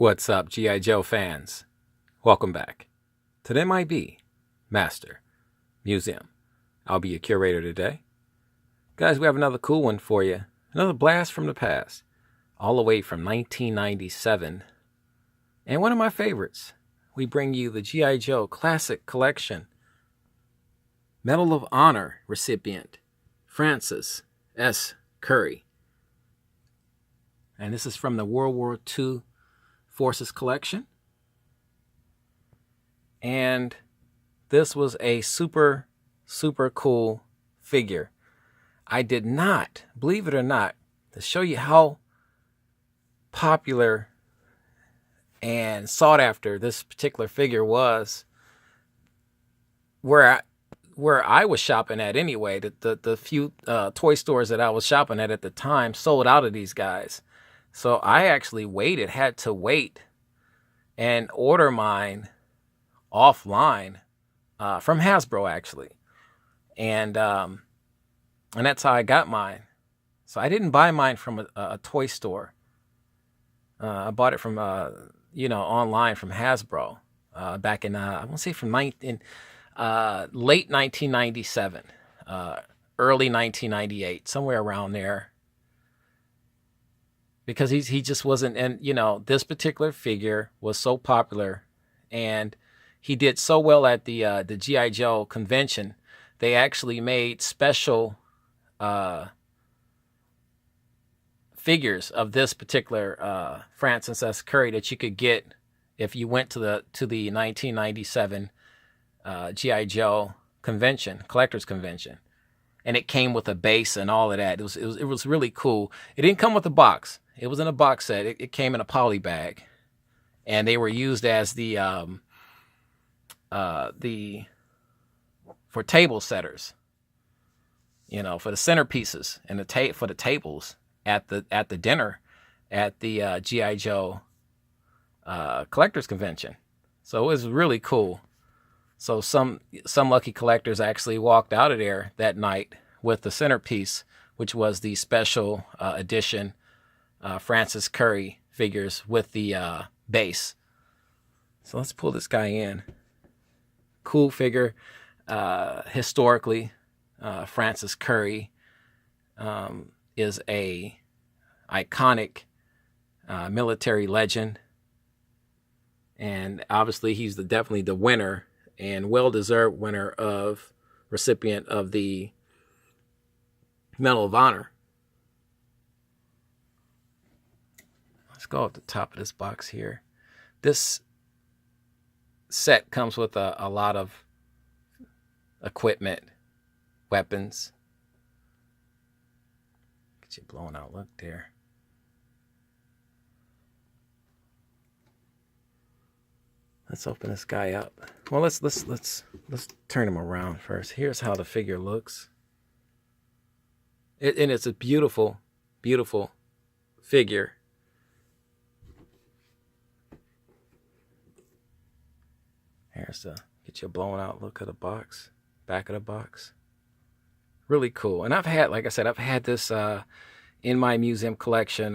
What's up, G.I. Joe fans? Welcome back to the M.I.B. Master Museum. I'll be your curator today. Guys, we have another cool one for you. Another blast from the past. All the way from 1997. And one of my favorites. We bring you the G.I. Joe Classic Collection. Medal of Honor recipient, Francis S. Curry. And this is from the World War II Forces collection. And this was a super cool figure. I did not, believe it or not, to show you how popular and sought after this particular figure was, where I was shopping at anyway. The few toy stores that I was shopping at the time sold out of these guys. So I actually had to wait and order mine offline from Hasbro, actually. And that's how I got mine. So I didn't buy mine from a toy store. I bought it from, online from Hasbro back in, I want to say from late 1997, early 1998, somewhere around there. Because he just wasn't, and this particular figure was so popular, and he did so well at the G.I. Joe convention. They actually made special figures of this particular Francis S. Curry that you could get if you went to the 1997 G.I. Joe convention, collector's convention, and it came with a base and all of that. It was really cool. It didn't come with a box. It was in a box set. It came in a poly bag, and they were used as the for table setters, for the centerpieces and for the tables at the dinner at the G.I. Joe collectors convention. So it was really cool. So some lucky collectors actually walked out of there that night with the centerpiece, which was the special edition Francis Curry figures with the base. So let's pull this guy in. Cool figure. Historically, Francis Curry is a iconic military legend, and obviously he's definitely the winner and well-deserved winner of recipient of the Medal of Honor. Let's go at the top of this box here. This set comes with a lot of equipment, weapons. Get you blown out look there. Let's open this guy up. Well, let's turn him around first. Here's how the figure looks. And it's a beautiful figure. Here's get you a blown out look at the box, back of the box. Really cool. And I've had this in my museum collection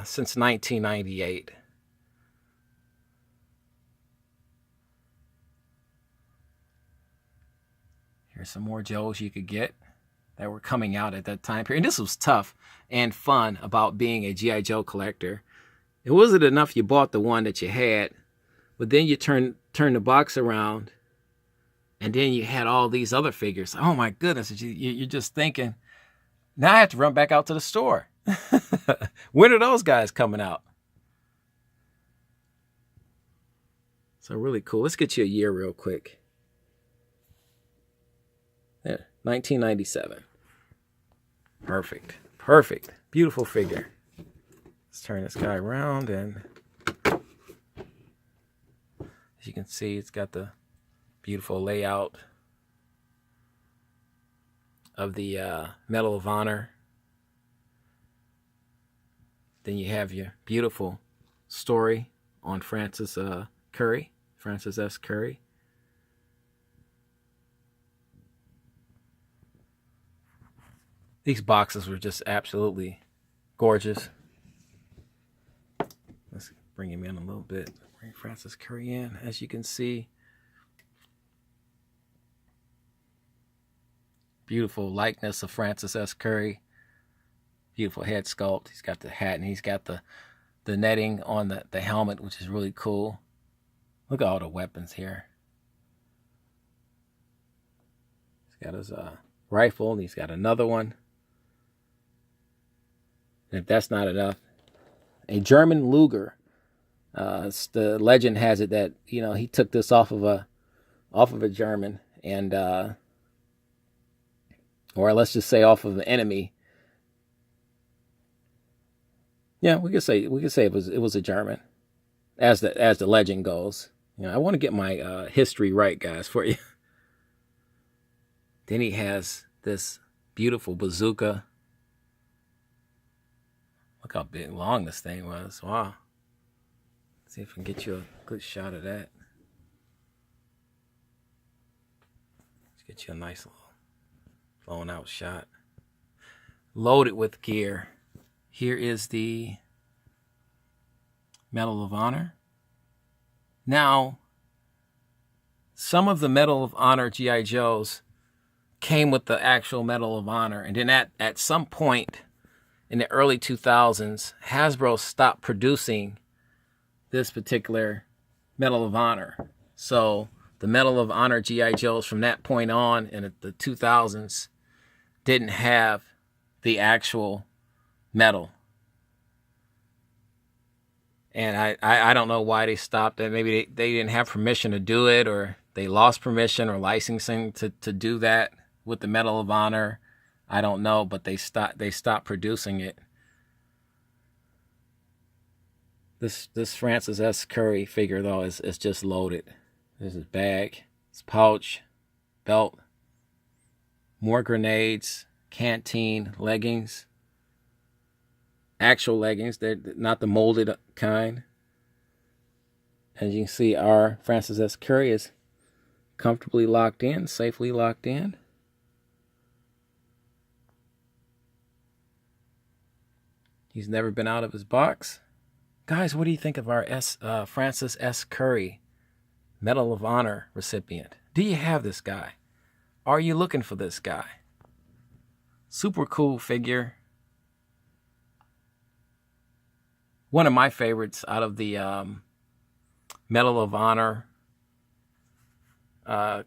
since 1998. Here's some more Joes you could get that were coming out at that time period. And this was tough and fun about being a G.I. Joe collector. It wasn't enough you bought the one that you had, but then you turn the box around, and then you had all these other figures. Oh my goodness, you're just thinking, now I have to run back out to the store. When are those guys coming out? So really cool. Let's get you a year real quick. There, 1997. Perfect. Beautiful figure. Let's turn this guy around, and as you can see, it's got the beautiful layout of the Medal of Honor. Then you have your beautiful story on Francis S. Curry. These boxes were just absolutely gorgeous. Let's bring him in a little bit. Bring Francis Curry in, as you can see. Beautiful likeness of Francis S. Curry. Beautiful head sculpt. He's got the hat and he's got the netting on the helmet, which is really cool. Look at all the weapons here. He's got his rifle and he's got another one. And if that's not enough, a German Luger. The legend has it that, you know, he took this off of a German, and or let's just say off of an enemy. Yeah, we could say it was a German, as the legend goes. You know, I want to get my history right, guys, for you. Then he has this beautiful bazooka. Look how big, long this thing was. Wow. Let's see if I can get you a good shot of that. Let's get you a nice little blown out shot. Loaded with gear. Here is the Medal of Honor. Now, some of the Medal of Honor G.I. Joes came with the actual Medal of Honor. And then at some point in the early 2000s, Hasbro stopped producing this particular Medal of Honor. So the Medal of Honor G.I. Joes from that point on in the 2000s didn't have the actual medal. And I don't know why they stopped it. Maybe they didn't have permission to do it, or they lost permission or licensing to do that with the Medal of Honor. I don't know, but they stopped producing it. This Francis S. Curry figure, though, is just loaded. There's his bag, his pouch, belt, more grenades, canteen, leggings. Actual leggings. They're not the molded kind. As you can see, our Francis S. Curry is comfortably locked in, safely locked in. He's never been out of his box. Guys, what do you think of our Francis S. Curry Medal of Honor recipient? Do you have this guy? Are you looking for this guy? Super cool figure. One of my favorites out of the Medal of Honor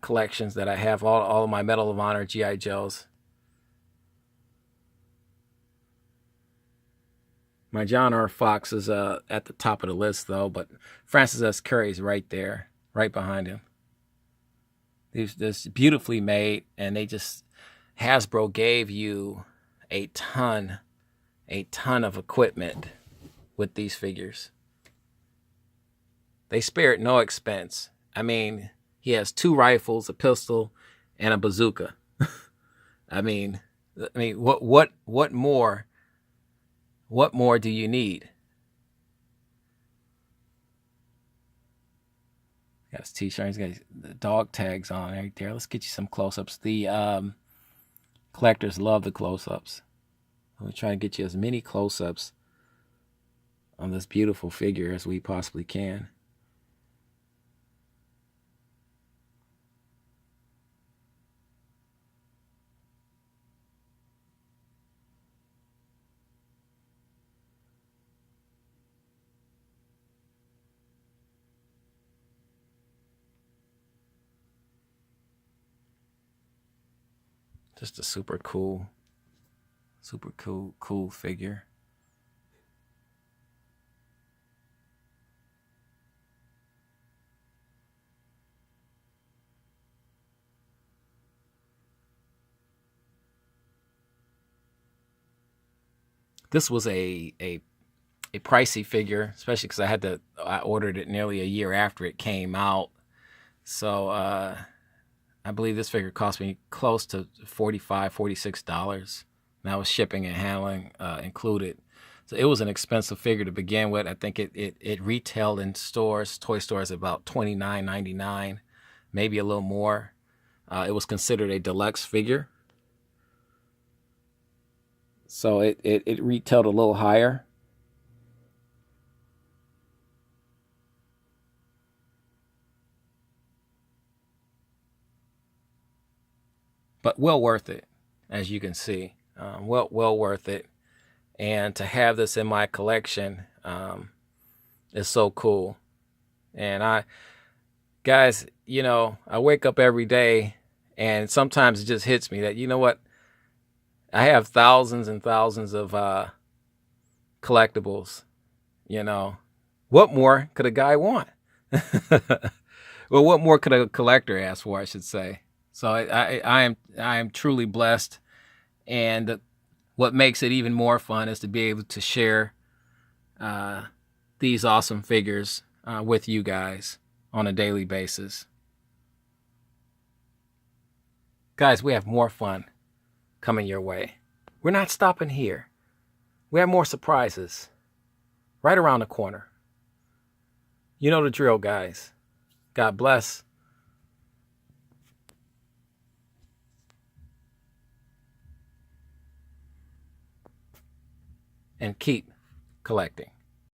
collections that I have, all of my Medal of Honor G.I. Joes. My John R. Fox is at the top of the list, though, but Francis S. Curry's right there, right behind him. This beautifully made, and Hasbro gave you a ton of equipment with these figures. They spared no expense. I mean, he has 2 rifles, a pistol, and a bazooka. I mean, what more? What more do you need? Got his t-shirt. He's got the dog tags on right there. Let's get you some close-ups. The collectors love the close-ups. We'll try to get you as many close-ups on this beautiful figure as we possibly can. Just a super cool figure. This was a pricey figure, especially because I ordered it nearly a year after it came out. So I believe this figure cost me close to $45, $46. And that was shipping and handling included. So it was an expensive figure to begin with. I think it retailed in stores, toy stores, about $29.99, maybe a little more. It was considered a deluxe figure. So it retailed a little higher. but well worth it, as you can see. Well worth it. And to have this in my collection is so cool. And guys, I wake up every day and sometimes it just hits me that, you know what? I have thousands and thousands of collectibles. What more could a guy want? Well, what more could a collector ask for, I should say. So I am truly blessed. And what makes it even more fun is to be able to share these awesome figures with you guys on a daily basis. Guys, we have more fun coming your way. We're not stopping here. We have more surprises right around the corner. You know the drill, guys. God bless. And keep collecting.